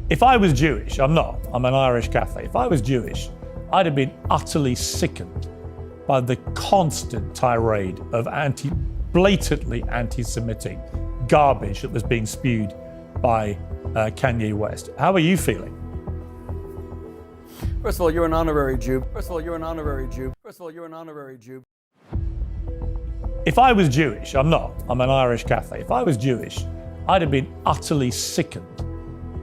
If I was Jewish, I'm not, I'm an Irish Catholic. If I was Jewish, I'd have been utterly sickened by the constant tirade of blatantly anti-Semitic garbage that was being spewed by Kanye West. How are you feeling? First of all, you're an honorary Jew. First of all, you're an honorary Jew. First of all, you're an honorary Jew. If I was Jewish, I'm not, I'm an Irish Catholic. If I was Jewish, I'd have been utterly sickened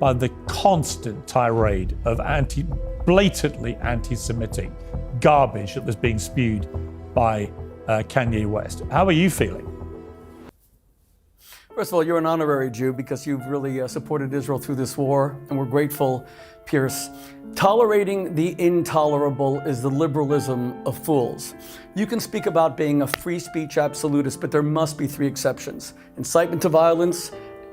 by the constant tirade of blatantly anti-Semitic garbage that was being spewed by Kanye West. How are you feeling? First of all, you're an honorary Jew because you've really supported Israel through this war, and we're grateful, Piers. Tolerating the intolerable is the liberalism of fools. You can speak about being a free speech absolutist, but there must be three exceptions: incitement to violence,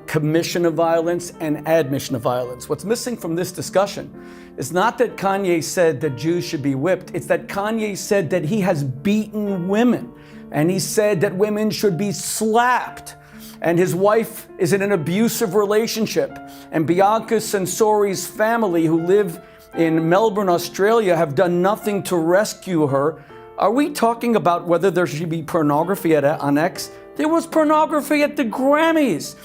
commission of violence, and admission of violence. What's missing from this discussion is not that Kanye said that Jews should be whipped, it's that Kanye said that he has beaten women, and he said that women should be slapped, and his wife is in an abusive relationship, and Bianca Censori's family, who live in Melbourne, Australia, have done nothing to rescue her. Are we talking about whether there should be pornography on X? There was pornography at the Grammys.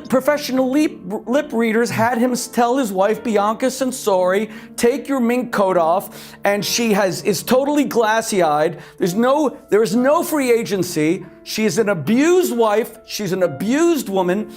Professional lip readers had him tell his wife, Bianca Censori, take your mink coat off, and she is totally glassy-eyed. There is no free agency. She is an abused wife. She's an abused woman.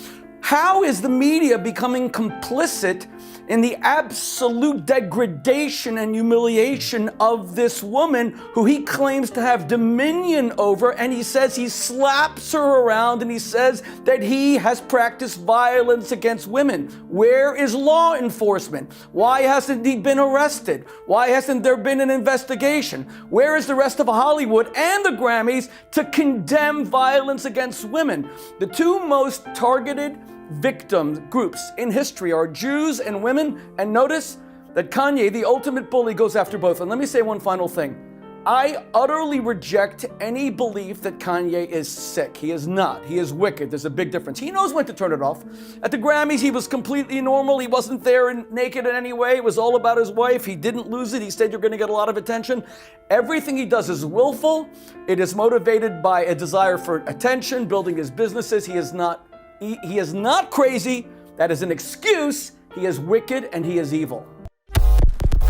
How is the media becoming complicit in the absolute degradation and humiliation of this woman who he claims to have dominion over? And he says he slaps her around, and he says that he has practiced violence against women. Where is law enforcement? Why hasn't he been arrested? Why hasn't there been an investigation? Where is the rest of Hollywood and the Grammys to condemn violence against women? The two most targeted victim groups in history are Jews and women, and notice that Kanye, the ultimate bully, goes after both. And let me say one final thing. I utterly reject any belief that Kanye is sick. He is not. He is wicked. There's a big difference. He knows when to turn it off. At the Grammys, he was completely normal. He wasn't there naked in any way. It was all about his wife. He didn't lose it. He said, you're going to get a lot of attention. Everything he does is willful. It is motivated by a desire for attention, building his businesses. He is not crazy. That is an excuse. He is wicked and he is evil.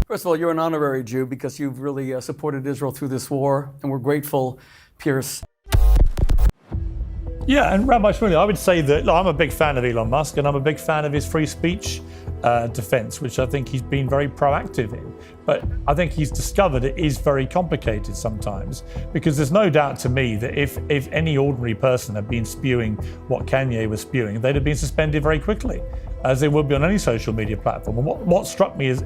First of all, you're an honorary Jew because you've really supported Israel through this war, and we're grateful, Piers. Yeah, and Rabbi Shmuley, I would say that I'm a big fan of Elon Musk, and I'm a big fan of his free speech defense, which I think he's been very proactive in. But I think he's discovered it is very complicated sometimes, because there's no doubt to me that if any ordinary person had been spewing what Kanye was spewing, they'd have been suspended very quickly, as they would be on any social media platform. And what struck me as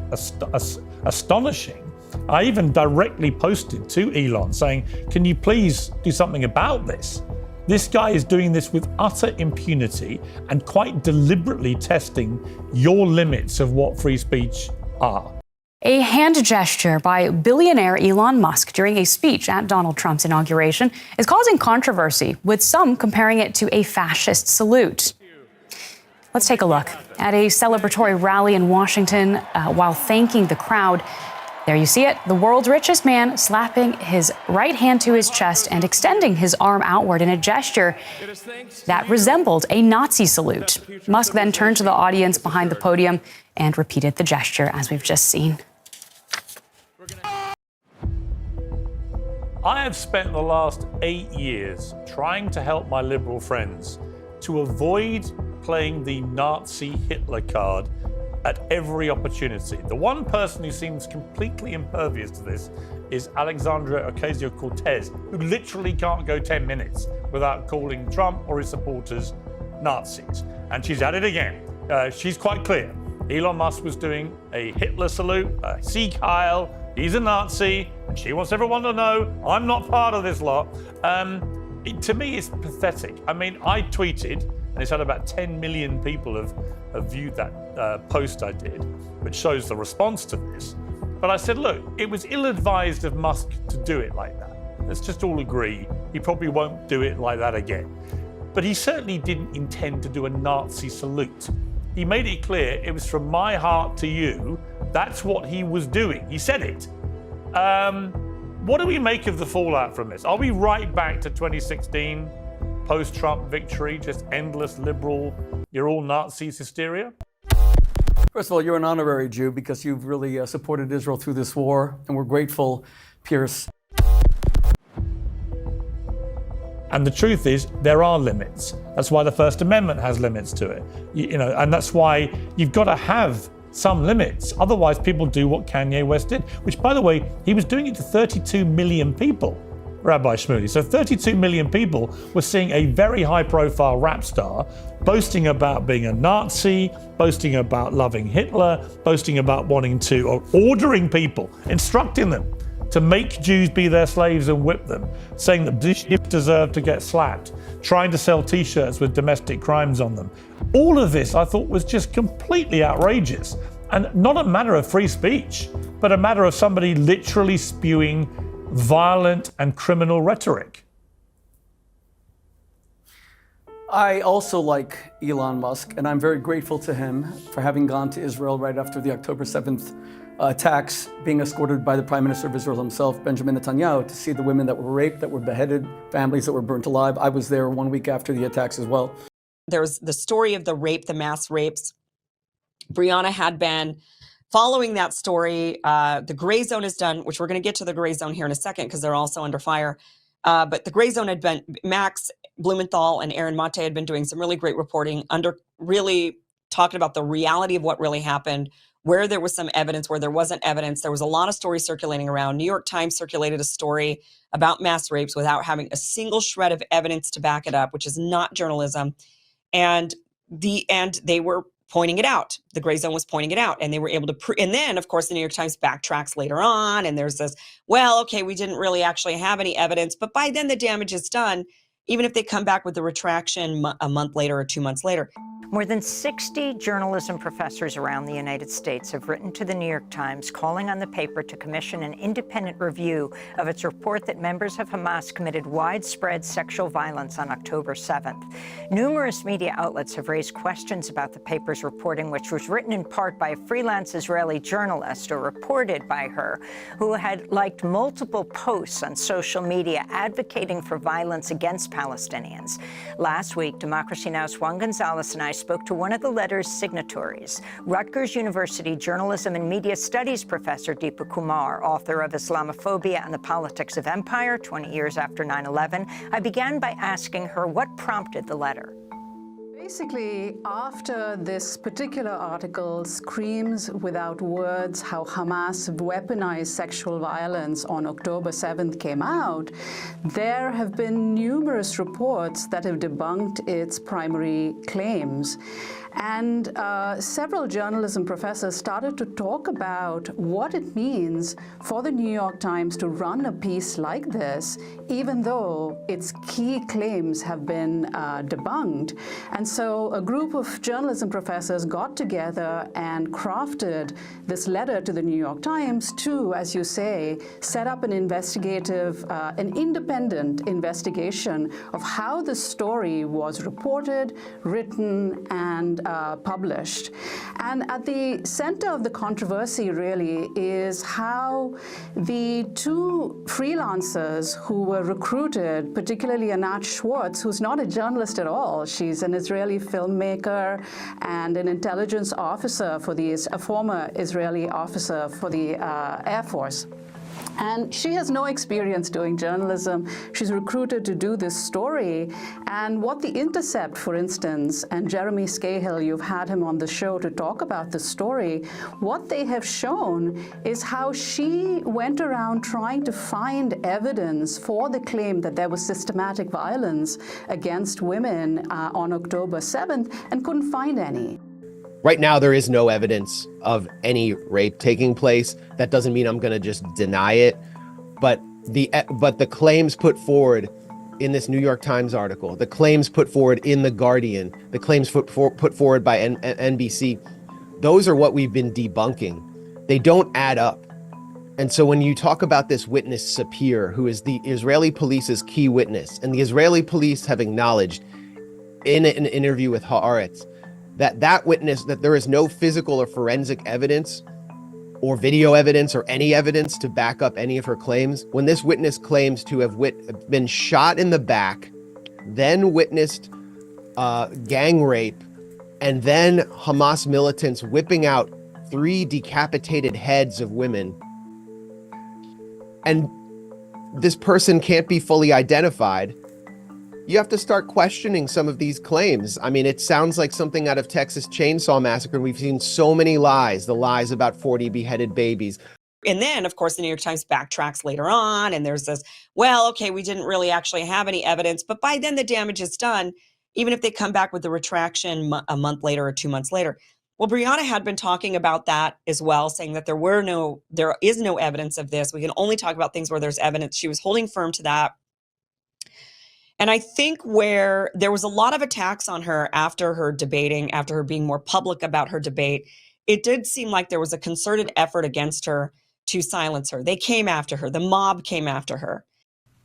astonishing, I even directly posted to Elon saying, can you please do something about this? This guy is doing this with utter impunity and quite deliberately testing your limits of what free speech are. A hand gesture by billionaire Elon Musk during a speech at Donald Trump's inauguration is causing controversy, with some comparing it to a fascist salute. Let's take a look at a celebratory rally in Washington while thanking the crowd. There you see it, the world's richest man slapping his right hand to his chest and extending his arm outward in a gesture that resembled a Nazi salute. Musk then turned to the audience behind the podium and repeated the gesture, as we've just seen. I have spent the last 8 years trying to help my liberal friends to avoid playing the Nazi Hitler card at every opportunity. The one person who seems completely impervious to this is Alexandria Ocasio-Cortez, who literally can't go 10 minutes without calling Trump or his supporters Nazis. And she's at it again. She's quite clear. Elon Musk was doing a Hitler salute, Sieg Heil, he's a Nazi, and she wants everyone to know, I'm not part of this lot. To me, it's pathetic. I mean, I tweeted, and it's had about 10 million people have viewed that post I did, which shows the response to this. But I said, look, it was ill-advised of Musk to do it like that. Let's just all agree he probably won't do it like that again. But he certainly didn't intend to do a Nazi salute. He made it clear it was from my heart to you. That's what he was doing. He said it. What do we make of the fallout from this? Are we right back to 2016, post-Trump victory, just endless liberal, you're all Nazis hysteria? First of all, you're an honorary Jew because you've really supported Israel through this war, and we're grateful, Piers. And the truth is, there are limits. That's why the First Amendment has limits to it. And that's why you've got to have some limits. Otherwise, people do what Kanye West did, which, by the way, he was doing it to 32 million people, Rabbi Shmuley. So 32 million people were seeing a very high-profile rap star boasting about being a Nazi, boasting about loving Hitler, boasting about wanting to, or ordering people, instructing them to make Jews be their slaves and whip them, saying that Jews deserve to get slapped, trying to sell t-shirts with domestic crimes on them. All of this I thought was just completely outrageous, and not a matter of free speech, but a matter of somebody literally spewing violent and criminal rhetoric. I also like Elon Musk, and I'm very grateful to him for having gone to Israel right after the October 7th attacks, being escorted by the Prime Minister of Israel himself, Benjamin Netanyahu, to see the women that were raped, that were beheaded, families that were burnt alive. I was there 1 week after the attacks as well. There's the story of the rape, the mass rapes. Brianna had been following that story. The gray zone is done, which we're going to get to the gray zone here in a second because they're also under fire. But the gray zone had been, Max Blumenthal and Aaron Mate had been doing some really great reporting, really talking about the reality of what really happened, where there was some evidence, where there wasn't evidence. There was a lot of stories circulating around. New York Times circulated a story about mass rapes without having a single shred of evidence to back it up, which is not journalism. And they were pointing it out. The gray zone was pointing it out, and they were able to and then, of course, the New York Times backtracks later on, and there's this, well, okay, we didn't really actually have any evidence, but by then the damage is done, even if they come back with the retraction a month later or 2 months later. More than 60 journalism professors around the United States have written to the New York Times calling on the paper to commission an independent review of its report that members of Hamas committed widespread sexual violence on October 7th. Numerous media outlets have raised questions about the paper's reporting, which was written in part by a freelance Israeli journalist, or reported by her, who had liked multiple posts on social media advocating for violence against Palestinians. Last week, Democracy Now!'s Juan Gonzalez and I spoke to one of the letter's signatories, Rutgers University journalism and media studies professor Deepa Kumar, author of Islamophobia and the Politics of Empire, 20 years after 9/11. I began by asking her what prompted the letter. Basically, after this particular article screams without words how Hamas weaponized sexual violence on October 7th came out, there have been numerous reports that have debunked its primary claims. And several journalism professors started to talk about what it means for the New York Times to run a piece like this, even though its key claims have been debunked. And so a group of journalism professors got together and crafted this letter to the New York Times to, as you say, set up an investigative, an independent investigation of how the story was reported, written, and published. And at the center of the controversy really is how the two freelancers who were recruited, particularly Anat Schwartz, who's not a journalist at all, she's an Israeli filmmaker and an intelligence officer for a former Israeli officer for the Air Force. And she has no experience doing journalism. She's recruited to do this story. And what The Intercept, for instance, and Jeremy Scahill, you've had him on the show to talk about the story, what they have shown is how she went around trying to find evidence for the claim that there was systematic violence against women on October 7th and couldn't find any. Right now, there is no evidence of any rape taking place. That doesn't mean I'm going to just deny it. But the claims put forward in this New York Times article, the claims put forward in The Guardian, the claims put forward by NBC, those are what we've been debunking. They don't add up. And so when you talk about this witness, Sapir, who is the Israeli police's key witness, and the Israeli police have acknowledged in an interview with Haaretz that witness, that there is no physical or forensic evidence or video evidence or any evidence to back up any of her claims. When this witness claims to have been shot in the back, then witnessed gang rape, and then Hamas militants whipping out 3 decapitated heads of women, and this person can't be fully identified, you have to start questioning some of these claims. I mean, it sounds like something out of Texas Chainsaw Massacre. We've seen so many lies, the lies about 40 beheaded babies. And then, of course, the New York Times backtracks later on, and there's this, well, okay, we didn't really actually have any evidence, but by then the damage is done, even if they come back with the retraction a month later or 2 months later. Well, Brianna had been talking about that as well, saying that there is no evidence of this. We can only talk about things where there's evidence. She was holding firm to that. And I think where there was a lot of attacks on her after her debating, after her being more public about her debate, it did seem like there was a concerted effort against her to silence her. They came after her. The mob came after her.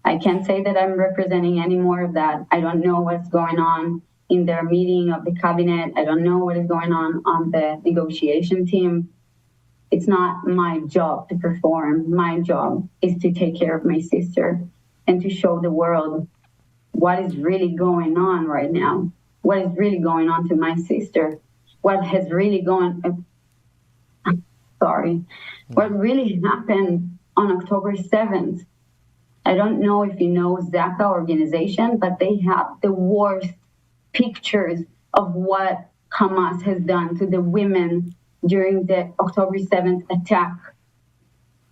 I can't say that I'm representing any more of that. I don't know what's going on in their meeting of the cabinet. I don't know what is going on the negotiation team. It's not my job to perform. My job is to take care of my sister and to show the world what is really going on right now, what is really going on to my sister, what has really what really happened on October 7th. I don't know if you know Zaka organization, but they have the worst pictures of what Hamas has done to the women during the October 7th attack.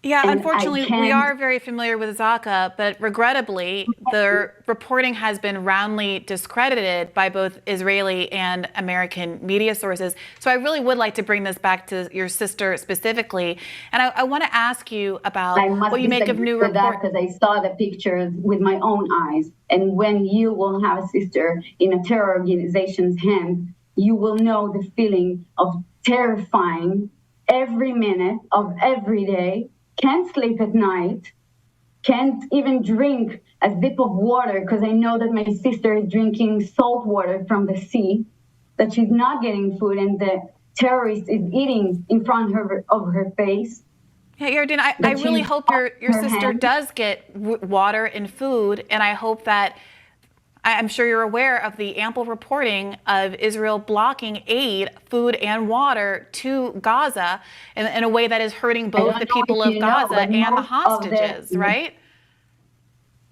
Yeah, And unfortunately, we are very familiar with Zaka, but regrettably, the reporting has been roundly discredited by both Israeli and American media sources. So I really would like to bring this back to your sister specifically. And I want to ask you about what you make of new reports. Because I saw the pictures with my own eyes. And when you will have a sister in a terror organization's hand, you will know the feeling of terrifying every minute of every day. Can't sleep at night, can't even drink a sip of water because I know that my sister is drinking salt water from the sea, that she's not getting food and the terrorist is eating in front of her face. Yeah, Yarden, I really hope your sister does get water and food, and I hope that, I'm sure you're aware of the ample reporting of Israel blocking aid, food and water to Gaza in a way that is hurting both the people of Gaza and the hostages, right?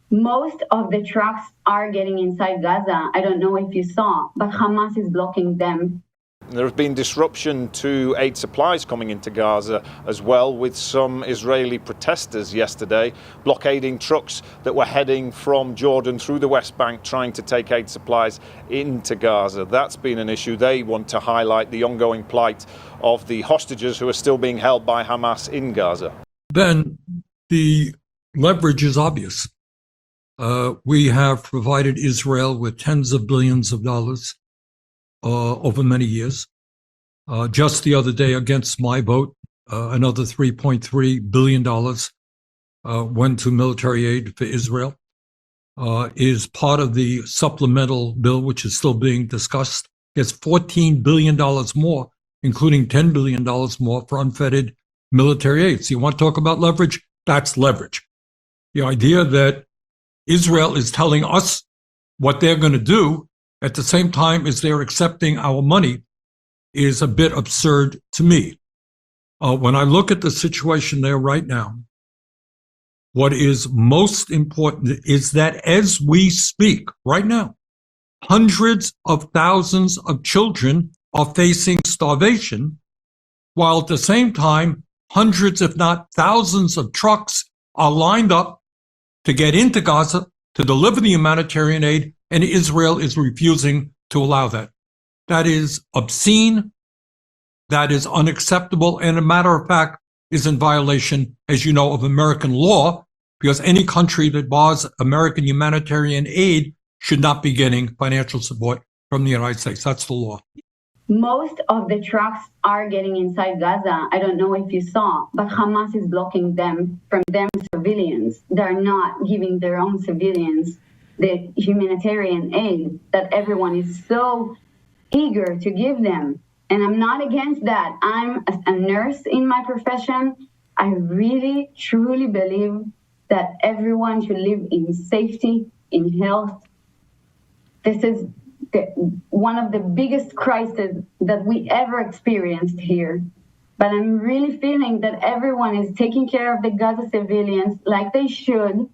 Most of the trucks are getting inside Gaza. I don't know if you saw, but Hamas is blocking them. There has been disruption to aid supplies coming into Gaza as well, with some Israeli protesters yesterday blockading trucks that were heading from Jordan through the West Bank trying to take aid supplies into Gaza. That's been an issue. They want to highlight the ongoing plight of the hostages who are still being held by Hamas in Gaza. Then the leverage is obvious. We have provided Israel with tens of billions of dollars over many years. Just the other day, against my vote, another $3.3 billion went to military aid for Israel. Is part of the supplemental bill, which is still being discussed. Gets $14 billion more, including $10 billion more for unfettered military aid. So you want to talk about leverage? That's leverage. The idea that Israel is telling us what they're going to do at the same time as they're accepting our money is a bit absurd to me. When I look at the situation there right now, what is most important is that as we speak right now, hundreds of thousands of children are facing starvation, while at the same time, hundreds, if not thousands of trucks are lined up to get into Gaza to deliver the humanitarian aid, and Israel is refusing to allow that. That is obscene. That is unacceptable. And a matter of fact, is in violation, as you know, of American law, because any country that bars American humanitarian aid should not be getting financial support from the United States. That's the law. Most of the trucks are getting inside Gaza. I don't know if you saw, but Hamas is blocking them from them civilians. They're not giving their own civilians the humanitarian aid that everyone is so eager to give them. And I'm not against that. I'm a nurse in my profession. I really, truly believe that everyone should live in safety, in health. This is one of the biggest crises that we ever experienced here. But I'm really feeling that everyone is taking care of the Gaza civilians like they should.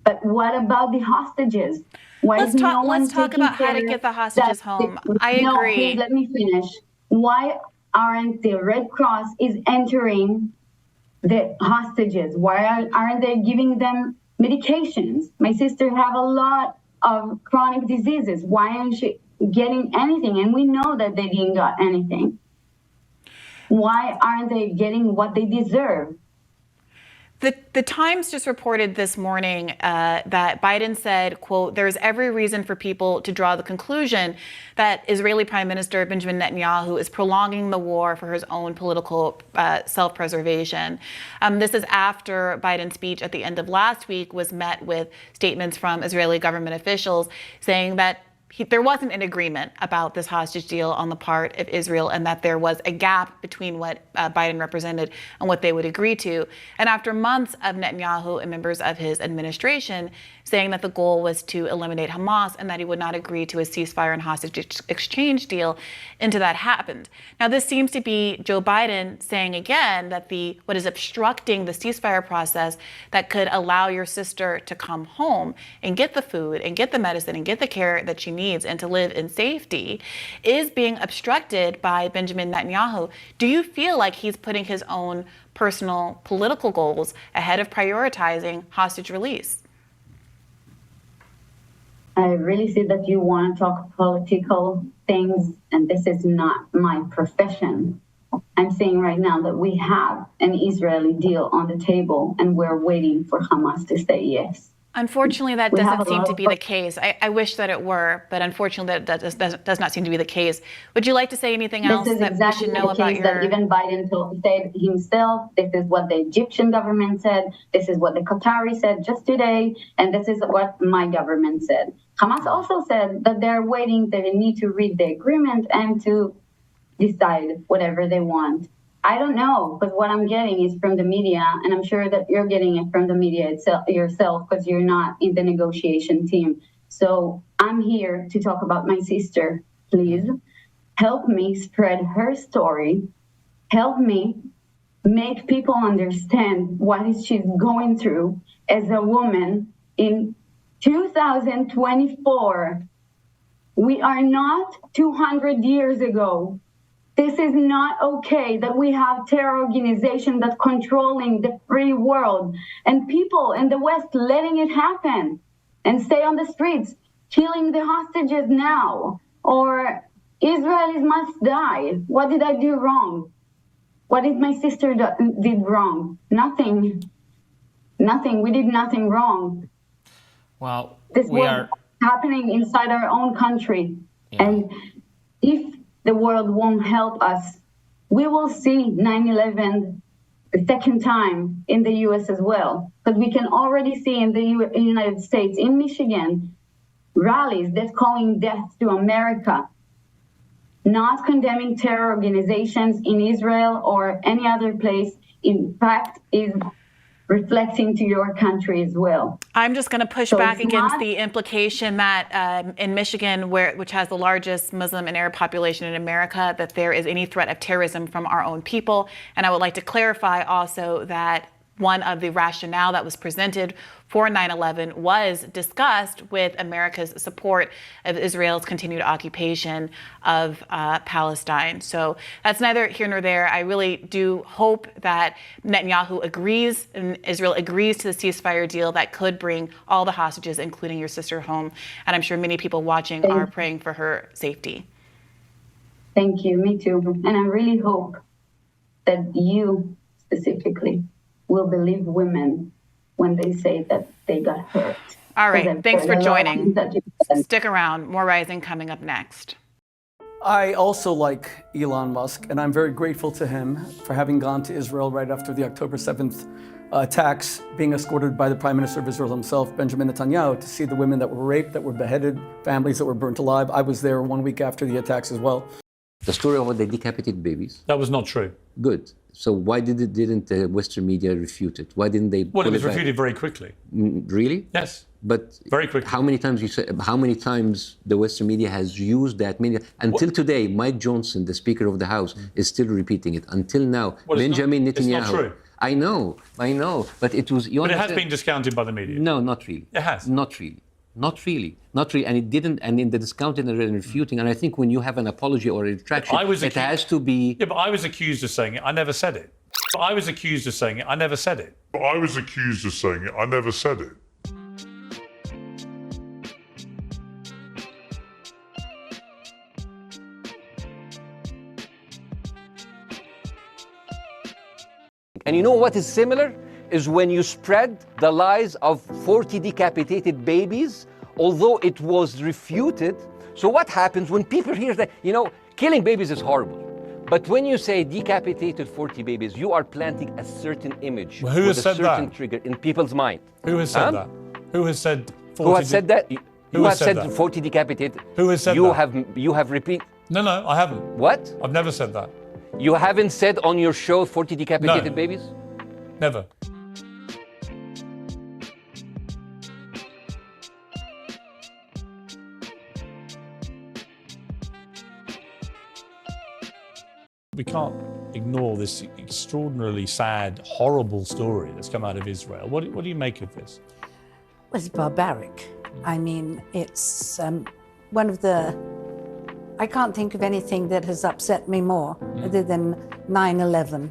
But what about the hostages? Why let's is talk, no one let's talk taking about how to care get the hostages home. I No, agree. please let me finish. Why aren't the Red Cross is entering the hostages? Why aren't they giving them medications? My sister have a lot of chronic diseases. Why aren't she getting anything? And we know that they didn't got anything. Why aren't they getting what they deserve? The Times just reported this morning that Biden said, quote, "There's every reason for people to draw the conclusion that Israeli Prime Minister Benjamin Netanyahu is prolonging the war for his own political self-preservation." This is after Biden's speech at the end of last week was met with statements from Israeli government officials saying that there wasn't an agreement about this hostage deal on the part of Israel, and that there was a gap between what Biden represented and what they would agree to. And after months of Netanyahu and members of his administration saying that the goal was to eliminate Hamas and that he would not agree to a ceasefire and hostage exchange deal, until that happened. Now, this seems to be Joe Biden saying again that what is obstructing the ceasefire process that could allow your sister to come home and get the food and get the medicine and get the care that she needs and to live in safety is being obstructed by Benjamin Netanyahu. Do you feel like he's putting his own personal political goals ahead of prioritizing hostage release? I really see that you want to talk political things, and this is not my profession. I'm saying right now that we have an Israeli deal on the table, and we're waiting for Hamas to say yes. Unfortunately, that doesn't seem to be the case. I wish that it were, but unfortunately, that does not seem to be the case. Would you like to say anything else that we should know about your... That even Biden said himself. This is what the Egyptian government said. This is what the Qatari said just today. And this is what my government said. Hamas also said that they're waiting, they need to read the agreement and to decide whatever they want. I don't know, because what I'm getting is from the media, and I'm sure that you're getting it from the media itself yourself, because you're not in the negotiation team. So I'm here to talk about my sister. Please help me spread her story. Help me make people understand what she's going through as a woman in 2024. We are not 200 years ago. This is not okay that we have terror organization that's controlling the free world and people in the West letting it happen and stay on the streets, killing the hostages now, or Israelis must die. What did I do wrong? What did my sister did wrong? Nothing. Nothing. We did nothing wrong. Well, this was happening inside our own country. Yeah. And if the world won't help us, we will see 9/11 the second time in the US as well. But we can already see in the United States, in Michigan, rallies that's calling death to America, not condemning terror organizations in Israel or any other place. In fact, is reflecting to your country as well. I'm just going to push back against the implication that in Michigan, which has the largest Muslim and Arab population in America, that there is any threat of terrorism from our own people. And I would like to clarify also that one of the rationale that was presented for 9/11 was discussed with America's support of Israel's continued occupation of Palestine. So that's neither here nor there. I really do hope that Netanyahu agrees and Israel agrees to the ceasefire deal that could bring all the hostages, including your sister, home. And I'm sure many people watching are praying for her safety. Thank you. Me too. And I really hope that you specifically will believe women when they say that they got hurt. All right. Thanks for joining. Stick around. More Rising coming up next. I also like Elon Musk, and I'm very grateful to him for having gone to Israel right after the October 7th attacks, being escorted by the Prime Minister of Israel himself, Benjamin Netanyahu, to see the women that were raped, that were beheaded, families that were burnt alive. I was there 1 week after the attacks as well. The story of the decapitated babies. That was not true. Good. So why didn't the Western media refute it? Why didn't they? Well, it was refuted very quickly. Really? Yes. But very quickly. How many times the Western media has used that media? Until today, Mike Johnson, the Speaker of the House, is still repeating it. Until now, Benjamin Netanyahu. It's not true. I know, but it was. But it has been discounted by the media. No, not really. It has. Not really. And it didn't. And in the discounting and refuting, and I think when you have an apology or a retraction, it has to be. Yeah, but I was accused of saying it. I never said it. I was accused of saying it. I never said it. I was accused of saying it. I never said it. And you know what is similar? Is when you spread the lies of 40 decapitated babies, although it was refuted. So what happens when people hear that, killing babies is horrible. But when you say decapitated 40 babies, you are planting a certain image well, with a certain trigger in people's mind. Who has said that? Who has said 40? Who has said that? Who has said that? 40 decapitated. Who has said that? You have repeated. No, I haven't. What? I've never said that. You haven't said on your show 40 decapitated babies? Never. We can't ignore this extraordinarily sad, horrible story that's come out of Israel. What do you make of this? It's barbaric. I mean, it's one of the... I can't think of anything that has upset me more other than 9/11.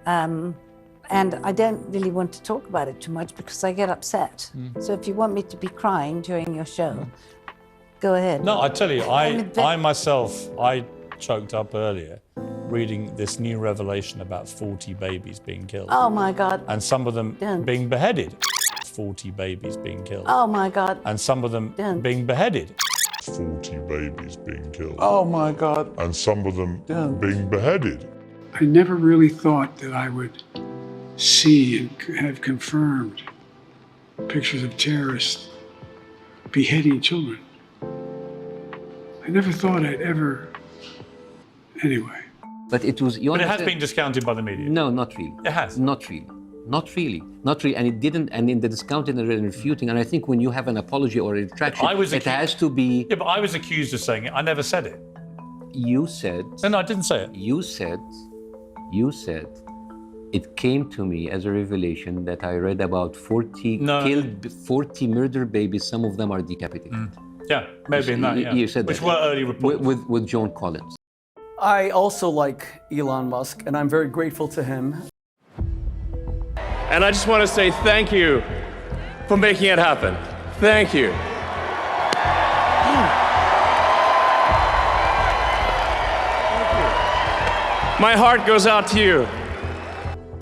And I don't really want to talk about it too much because I get upset. So if you want me to be crying during your show, go ahead. No, I tell you, I myself choked up earlier reading this new revelation about 40 babies being killed. Oh my God. And some of them being beheaded. 40 babies being killed. Oh my God. And some of them being beheaded. 40 babies being killed. Oh my God. And some of them being beheaded. I never really thought that I would see and have confirmed pictures of terrorists beheading children. I never thought I'd ever, anyway. But it was. But it has been discounted by the media. No, not really. It has. Not really. And it didn't. And in the discounting and refuting, and I think when you have an apology or a retraction, it has to be. Yeah, but I was accused of saying it. I never said it. You said. No, I didn't say it. You said. It came to me as a revelation that I read about 40 murdered babies. Some of them are decapitated. Yeah, maybe in that. Yeah. You said which that. were early reports with John Collins. I also like Elon Musk, and I'm very grateful to him. And I just want to say thank you for making it happen. Thank you. My heart goes out to you.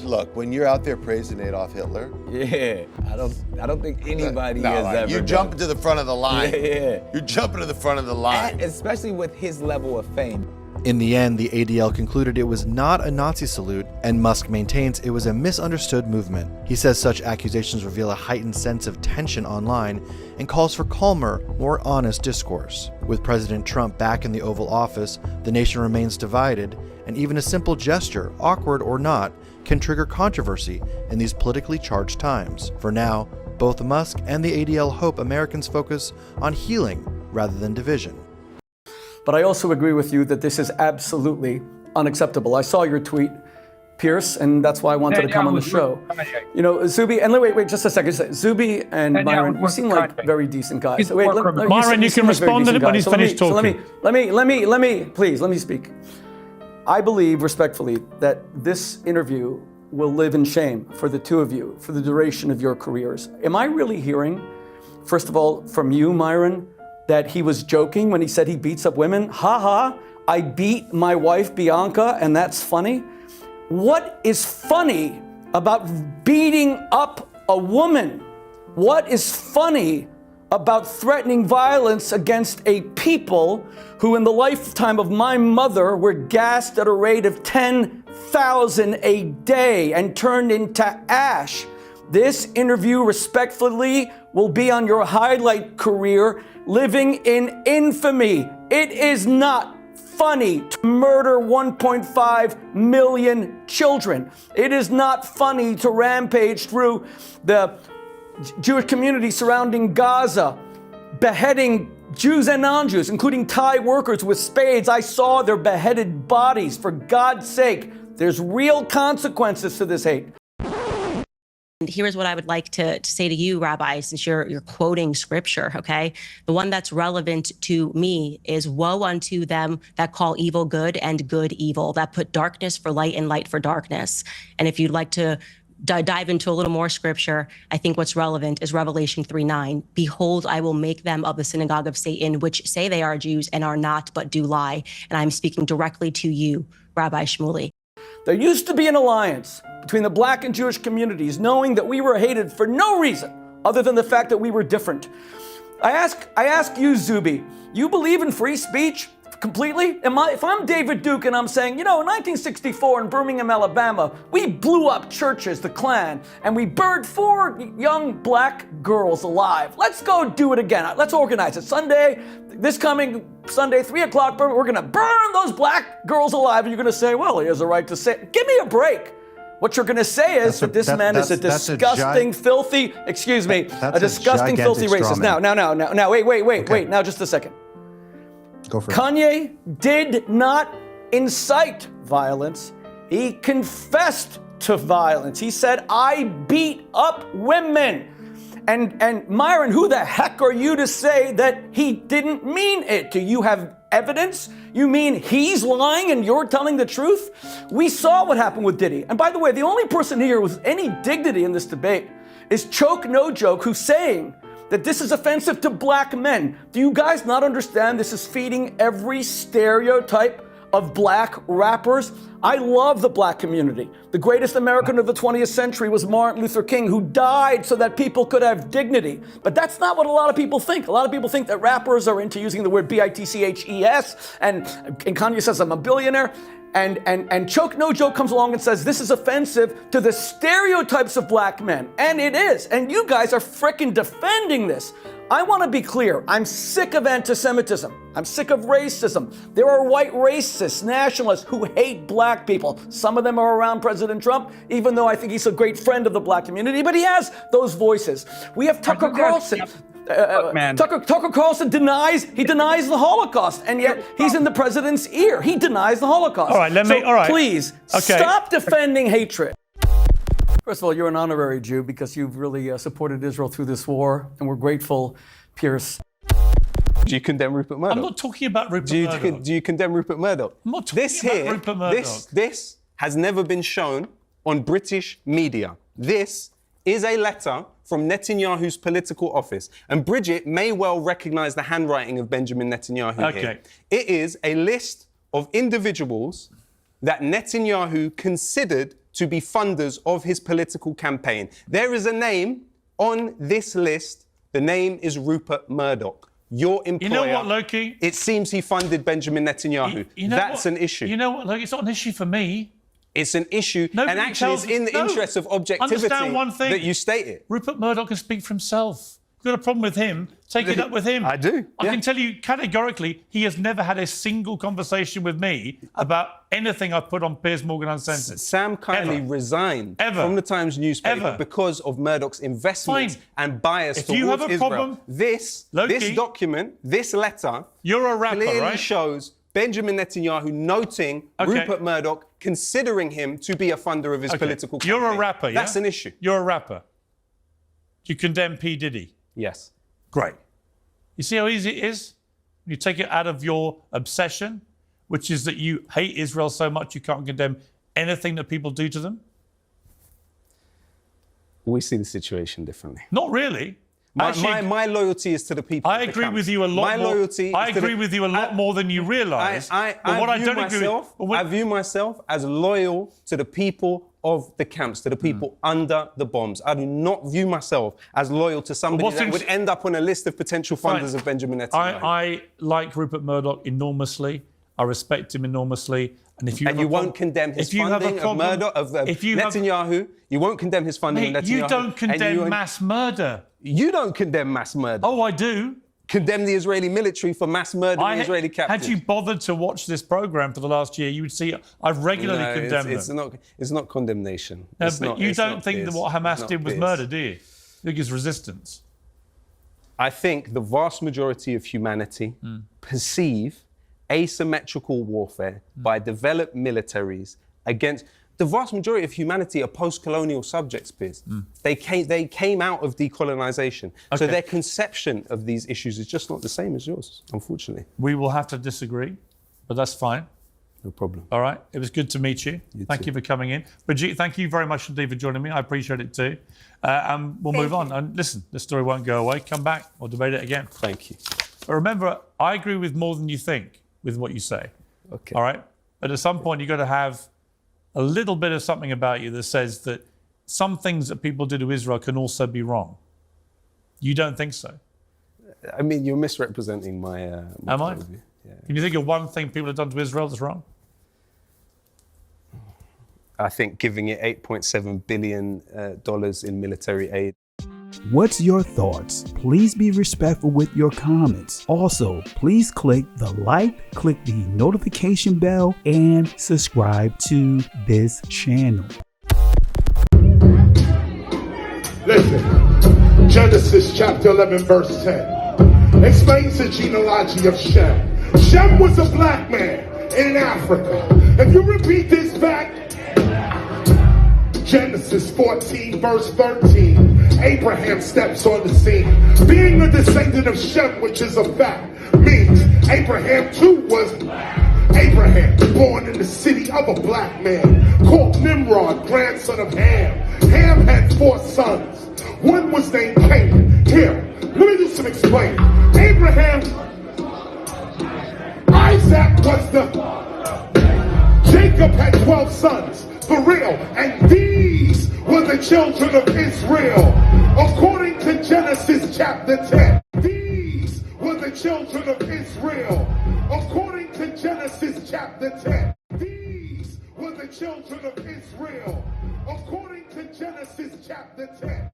Look, when you're out there praising Adolf Hitler, I don't think anybody has ever. You're jumping to the front of the line. Yeah. You're jumping to the front of the line. And especially with his level of fame. In the end, the ADL concluded it was not a Nazi salute, and Musk maintains it was a misunderstood movement. He says such accusations reveal a heightened sense of tension online and calls for calmer, more honest discourse. With President Trump back in the Oval Office, the nation remains divided, and even a simple gesture, awkward or not, can trigger controversy in these politically charged times. For now, both Musk and the ADL hope Americans focus on healing rather than division. But I also agree with you that this is absolutely unacceptable. I saw your tweet, Pierce, and that's why I wanted to come on the show. You know, Zuby, and wait just a second. Zuby and Myron, you seem like very decent guys. Wait, Myron, you can respond to it when he's finished talking. Let me speak. I believe respectfully that this interview will live in shame for the two of you for the duration of your careers. Am I really hearing, first of all, from you, Myron, that he was joking when he said he beats up women? Ha ha, I beat my wife Bianca and that's funny? What is funny about beating up a woman? What is funny about threatening violence against a people who in the lifetime of my mother were gassed at a rate of 10,000 a day and turned into ash. This interview, respectfully, will be on your highlight career, living in infamy. It is not funny to murder 1.5 million children. It is not funny to rampage through the Jewish community surrounding Gaza, beheading Jews and non-Jews, including Thai workers with spades. I saw their beheaded bodies. For God's sake, there's real consequences to this hate. Here's what I would like to say to you, Rabbi, since you're quoting scripture, okay? The one that's relevant to me is woe unto them that call evil good and good evil, that put darkness for light and light for darkness. And if you'd like to dive into a little more scripture, I think what's relevant is Revelation 3:9. Behold, I will make them of the synagogue of Satan, which say they are Jews and are not, but do lie. And I'm speaking directly to you, Rabbi Shmuley. There used to be an alliance between the black and Jewish communities, knowing that we were hated for no reason other than the fact that we were different. I ask you, Zuby, you believe in free speech completely? If I'm David Duke and I'm saying, in 1964 in Birmingham, Alabama, we blew up churches, the Klan, and we burned 4 young black girls alive. Let's go do it again. Let's organize it. This coming Sunday, 3 o'clock, we're going to burn those black girls alive. And you're going to say, well, he has a right to say it. Give me a break. What you're going to say is that this man is a disgusting, filthy, excuse me, a disgusting, filthy racist. Now, wait, now just a second. Go for it. Kanye did not incite violence. He confessed to violence. He said, I beat up women. And Myron, who the heck are you to say that he didn't mean it? Do you have evidence? You mean he's lying and you're telling the truth? We saw what happened with Diddy. And by the way, the only person here with any dignity in this debate is Choke No Joke, who's saying that this is offensive to black men. Do you guys not understand this is feeding every stereotype of black rappers? I love the black community. The greatest American of the 20th century was Martin Luther King, who died so that people could have dignity. But that's not what a lot of people think. A lot of people think that rappers are into using the word B-I-T-C-H-E-S, and Kanye says I'm a billionaire. And Choke No Joke comes along and says this is offensive to the stereotypes of black men. And it is. And you guys are frickin' defending this. I want to be clear. I'm sick of antisemitism. I'm sick of racism. There are white racists, nationalists who hate black people. Some of them are around President Trump, even though I think he's a great friend of the black community, but he has those voices. We have Tucker Carlson. Tucker Carlson denies the Holocaust, and yet he's in the president's ear. He denies the Holocaust. All right, please stop defending hatred. First of all, you're an honorary Jew because you've really supported Israel through this war, and we're grateful, Piers. Do you condemn Rupert Murdoch? I'm not talking about Rupert Murdoch. Do you condemn Rupert Murdoch? I'm not talking about Rupert Murdoch. This has never been shown on British media. This is a letter from Netanyahu's political office. And Bridget may well recognize the handwriting of Benjamin Netanyahu here. It is a list of individuals that Netanyahu considered to be funders of his political campaign. There is a name on this list. The name is Rupert Murdoch, your employer. You know what, Loki? It seems he funded Benjamin Netanyahu. That's an issue. You know what, Loki? It's not an issue for me. It's an issue, and actually it's in the interest of objectivity that you state it. Rupert Murdoch can speak for himself. You've got a problem with him, take it up with him. I do. I can tell you categorically, he has never had a single conversation with me about anything I've put on Piers Morgan Uncensored. Sam Kiley resigned from the Times newspaper because of Murdoch's investment and bias towards Israel. If you have a problem, this document, this letter, you're a rapper, clearly right? shows Benjamin Netanyahu noting Rupert Murdoch, considering him to be a funder of his political campaign. You're a rapper, yeah? That's an issue. You're a rapper. Do you condemn P. Diddy? Yes. Great. You see how easy it is? You take it out of your obsession, which is that you hate Israel so much you can't condemn anything that people do to them? We see the situation differently. Not really. My loyalty is to the people. I agree with you a lot more. I agree with you a lot more than you realise. I view myself as loyal to the people of the camps, to the people under the bombs. I do not view myself as loyal to somebody that would end up on a list of potential funders of Benjamin Netanyahu. I like Rupert Murdoch enormously. I respect him enormously. And if you won't condemn his funding of Murdoch, of Netanyahu, you won't condemn his funding of Netanyahu. You don't condemn mass murder. You don't condemn mass murder. Oh, I do. Condemn the Israeli military for mass murdering Israeli captives. Had you bothered to watch this program for the last year, you would see I've regularly condemned them. It's not condemnation. No, but you don't think that what Hamas did was murder, do you? You think it's resistance? I think the vast majority of humanity perceive asymmetrical warfare by developed militaries against... The vast majority of humanity are post-colonial subjects, Piers. They came out of decolonization. So their conception of these issues is just not the same as yours, unfortunately. We will have to disagree, but that's fine. No problem. All right. It was good to meet you. Thank you for coming in. Brigitte, thank you very much indeed for joining me. I appreciate it too. And we'll move on. And listen, the story won't go away. Come back. We'll debate it again. Thank you. But remember, I agree with more than you think with what you say. Okay. All right? But at some point, you've got to have a little bit of something about you that says that some things that people do to Israel can also be wrong. You don't think so? I mean, you're misrepresenting my Am I? Yeah. Can you think of one thing people have done to Israel that's wrong? I think giving it $8.7 billion in military aid. What's your thoughts? Please be respectful with your comments. Also, please click the like, click the notification bell, and subscribe to this channel. Listen, Genesis chapter 11 verse 10 explains the genealogy of Shem. Shem was a black man in Africa. If you repeat this back, Genesis 14 verse 13, Abraham steps on the scene. Being a descendant of Shem, which is a fact, means Abraham too was Abraham, born in the city of a black man called Nimrod, grandson of Ham. Ham had 4 sons. One was named Canaan. Here, let me do some explaining. Abraham, Isaac was Jacob had 12 sons. For real, and these were the children of Israel, according to Genesis chapter 10. These were the children of Israel, according to Genesis chapter 10. These were the children of Israel, according to Genesis chapter 10.